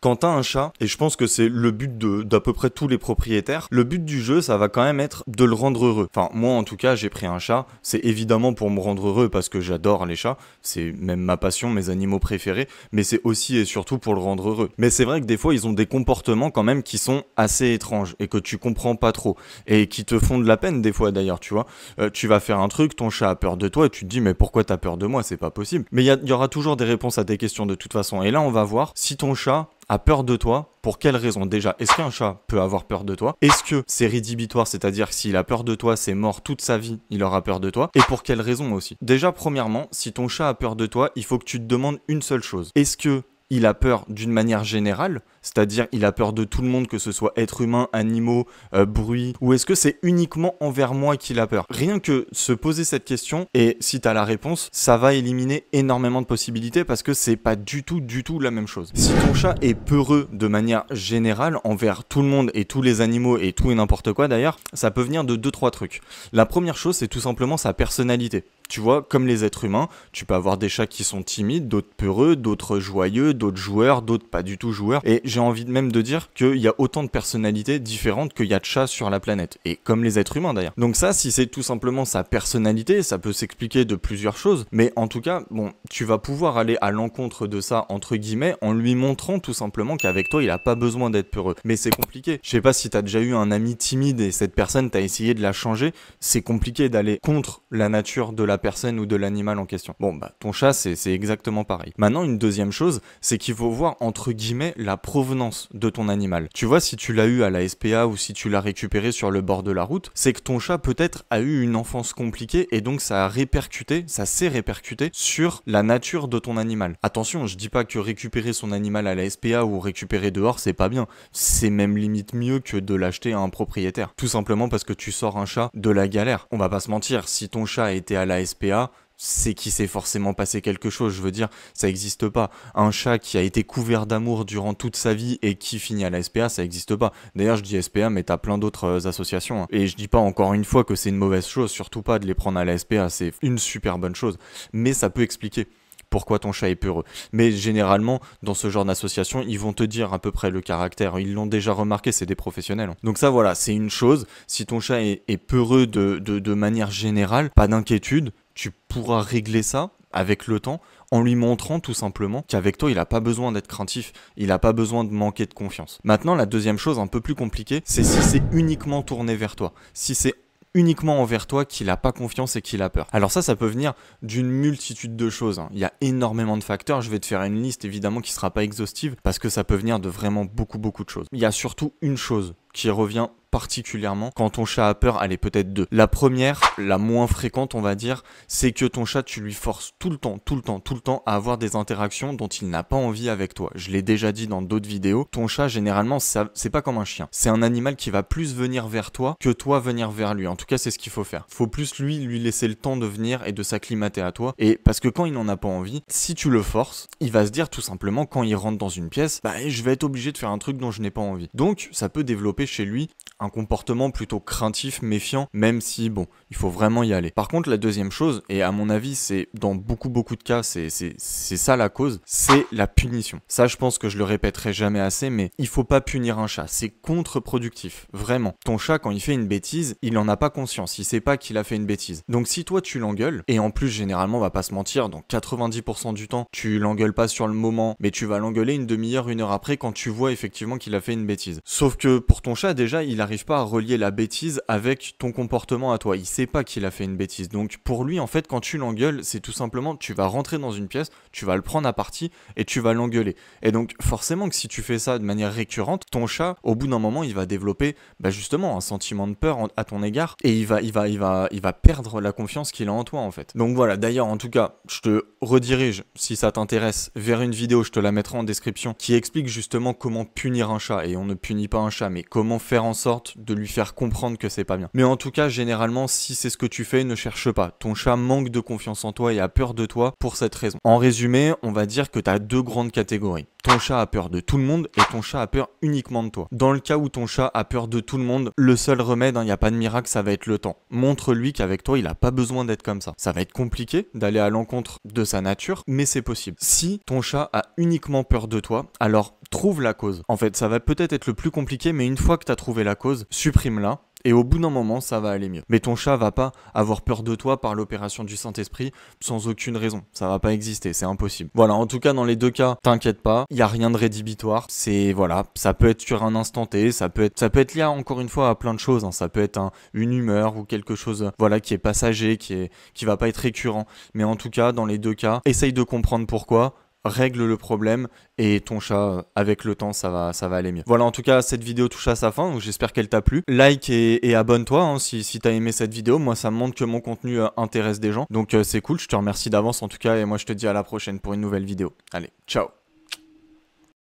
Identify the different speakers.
Speaker 1: quand t'as un chat, et je pense que c'est le but d'à peu près tous les propriétaires, le but du jeu, ça va quand même être de le rendre heureux. Enfin, moi en tout cas, j'ai pris un chat, c'est évidemment pour me rendre heureux parce que j'adore les chats, c'est même ma passion, mes animaux préférés, mais c'est aussi et surtout pour le rendre heureux. Mais c'est vrai que des fois, ils ont des comportements quand même qui sont assez étranges et que tu comprends pas trop et qui te font de la peine des fois d'ailleurs, tu vois. Tu vas faire un truc, ton chat a peur de toi et tu te dis mais pourquoi t'as peur de moi, c'est pas possible. Mais il y aura toujours des réponses à tes questions de toute façon. Et là, on va voir si ton chat a peur de toi, pour quelle raison? Déjà, est-ce qu'un chat peut avoir peur de toi? Est-ce que c'est rédhibitoire, c'est-à-dire que s'il a peur de toi, c'est mort toute sa vie, il aura peur de toi? Et pour quelle raison aussi? Déjà, premièrement, si ton chat a peur de toi, il faut que tu te demandes une seule chose. Est-ce que il a peur d'une manière générale, c'est-à-dire il a peur de tout le monde, que ce soit être humain, animaux, bruit, ou est-ce que c'est uniquement envers moi qu'il a peur? Rien que se poser cette question, et si t'as la réponse, ça va éliminer énormément de possibilités parce que c'est pas du tout la même chose. Si ton chat est peureux de manière générale envers tout le monde et tous les animaux et tout et n'importe quoi d'ailleurs, ça peut venir de 2-3 trucs. La première chose, c'est tout simplement sa personnalité. Tu vois, comme les êtres humains, tu peux avoir des chats qui sont timides, d'autres peureux, d'autres joyeux, d'autres joueurs, d'autres pas du tout joueurs. Et j'ai envie même de dire qu'il y a autant de personnalités différentes qu'il y a de chats sur la planète. Et comme les êtres humains d'ailleurs. Donc ça, si c'est tout simplement sa personnalité, ça peut s'expliquer de plusieurs choses. Mais en tout cas, bon, tu vas pouvoir aller à l'encontre de ça, entre guillemets, en lui montrant tout simplement qu'avec toi, il a pas besoin d'être peureux. Mais c'est compliqué. Je sais pas si t'as déjà eu un ami timide et cette personne, t'as essayé de la changer. C'est compliqué d'aller contre la nature de la personne ou de l'animal en question. Bon, bah, ton chat, c'est exactement pareil. Maintenant, une deuxième chose, c'est qu'il faut voir, entre guillemets, la provenance de ton animal. Tu vois, si tu l'as eu à la SPA ou si tu l'as récupéré sur le bord de la route, c'est que ton chat, peut-être, a eu une enfance compliquée et donc ça s'est répercuté sur la nature de ton animal. Attention, je dis pas que récupérer son animal à la SPA ou récupérer dehors, c'est pas bien. C'est même limite mieux que de l'acheter à un propriétaire. Tout simplement parce que tu sors un chat de la galère. On va pas se mentir, si ton chat a été à la SPA, c'est qu'il s'est forcément passé quelque chose. Je veux dire, ça n'existe pas. Un chat qui a été couvert d'amour durant toute sa vie et qui finit à la SPA, ça n'existe pas. D'ailleurs, je dis SPA, mais t'as plein d'autres associations. Hein. Et je dis pas encore une fois que c'est une mauvaise chose, surtout pas de les prendre à la SPA, c'est une super bonne chose. Mais ça peut expliquer pourquoi ton chat est peureux. Mais généralement, dans ce genre d'association, ils vont te dire à peu près le caractère. Ils l'ont déjà remarqué, c'est des professionnels. Donc ça, voilà, c'est une chose. Si ton chat est peureux de manière générale, pas d'inquiétude, tu pourras régler ça avec le temps en lui montrant tout simplement qu'avec toi, il n'a pas besoin d'être craintif, il n'a pas besoin de manquer de confiance. Maintenant, la deuxième chose un peu plus compliquée, c'est si c'est uniquement tourné vers toi. Si c'est uniquement envers toi qu'il n'a pas confiance et qu'il a peur. Alors ça peut venir d'une multitude de choses. Hein. Il y a énormément de facteurs. Je vais te faire une liste évidemment qui ne sera pas exhaustive parce que ça peut venir de vraiment beaucoup de choses. Il y a surtout une chose qui revient particulièrement quand ton chat a peur, elle est peut-être deux. La première, la moins fréquente on va dire, c'est que ton chat tu lui forces tout le temps à avoir des interactions dont il n'a pas envie avec toi. Je l'ai déjà dit dans d'autres vidéos, ton chat généralement c'est pas comme un chien. C'est un animal qui va plus venir vers toi que toi venir vers lui. En tout cas c'est ce qu'il faut faire. Faut plus lui laisser le temps de venir et de s'acclimater à toi. Et parce que quand il n'en a pas envie, si tu le forces, il va se dire tout simplement quand il rentre dans une pièce, bah je vais être obligé de faire un truc dont je n'ai pas envie. Donc ça peut développer chez lui un comportement plutôt craintif, méfiant, même si, bon, il faut vraiment y aller. Par contre, la deuxième chose, et à mon avis, c'est dans beaucoup de cas, c'est ça la cause, c'est la punition. Ça, je pense que je le répéterai jamais assez, mais il faut pas punir un chat. C'est contre-productif, vraiment. Ton chat, quand il fait une bêtise, il en a pas conscience, il sait pas qu'il a fait une bêtise. Donc si toi, tu l'engueules, et en plus, généralement, on va pas se mentir, dans 90% du temps, tu l'engueules pas sur le moment, mais tu vas l'engueuler une demi-heure, une heure après, quand tu vois effectivement qu'il a fait une bêtise. Sauf que pour ton chat, déjà, il n'arrive pas à relier la bêtise avec ton comportement à toi. Il sait pas qu'il a fait une bêtise. Donc pour lui, en fait, quand tu l'engueules, c'est tout simplement, tu vas rentrer dans une pièce, tu vas le prendre à partie et tu vas l'engueuler. Et donc forcément que si tu fais ça de manière récurrente, ton chat, au bout d'un moment, il va développer justement un sentiment de peur à ton égard et il va perdre la confiance qu'il a en toi en fait. Donc voilà, d'ailleurs en tout cas, je te redirige, si ça t'intéresse, vers une vidéo, je te la mettrai en description, qui explique justement comment punir un chat. Et on ne punit pas un chat, mais comment faire en sorte de lui faire comprendre que c'est pas bien. Mais en tout cas, généralement, si c'est ce que tu fais, ne cherche pas. Ton chat manque de confiance en toi et a peur de toi pour cette raison. En résumé, on va dire que tu as deux grandes catégories. Ton chat a peur de tout le monde et ton chat a peur uniquement de toi. Dans le cas où ton chat a peur de tout le monde, le seul remède, il n'y a pas de miracle, ça va être le temps. Montre-lui qu'avec toi, il n'a pas besoin d'être comme ça. Ça va être compliqué d'aller à l'encontre de sa nature, mais c'est possible. Si ton chat a uniquement peur de toi, alors trouve la cause. En fait, ça va peut-être être le plus compliqué, mais une fois que tu as trouvé la cause, supprime-la. Et au bout d'un moment, ça va aller mieux. Mais ton chat va pas avoir peur de toi par l'opération du Saint-Esprit sans aucune raison. Ça va pas exister, c'est impossible. Voilà, en tout cas, dans les deux cas, t'inquiète pas, il y a rien de rédhibitoire. C'est, voilà, ça peut être sur un instant T, ça peut être lié encore une fois à plein de choses. Hein. Ça peut être une humeur ou quelque chose, voilà, qui est passager, qui va pas être récurrent. Mais en tout cas, dans les deux cas, essaye de comprendre pourquoi. Règle le problème et ton chat, avec le temps, ça va aller mieux. Voilà, en tout cas, cette vidéo touche à sa fin, donc j'espère qu'elle t'a plu. Like et abonne-toi hein, si t'as aimé cette vidéo. Moi, ça me montre que mon contenu intéresse des gens. Donc c'est cool, je te remercie d'avance en tout cas et moi je te dis à la prochaine pour une nouvelle vidéo. Allez, ciao!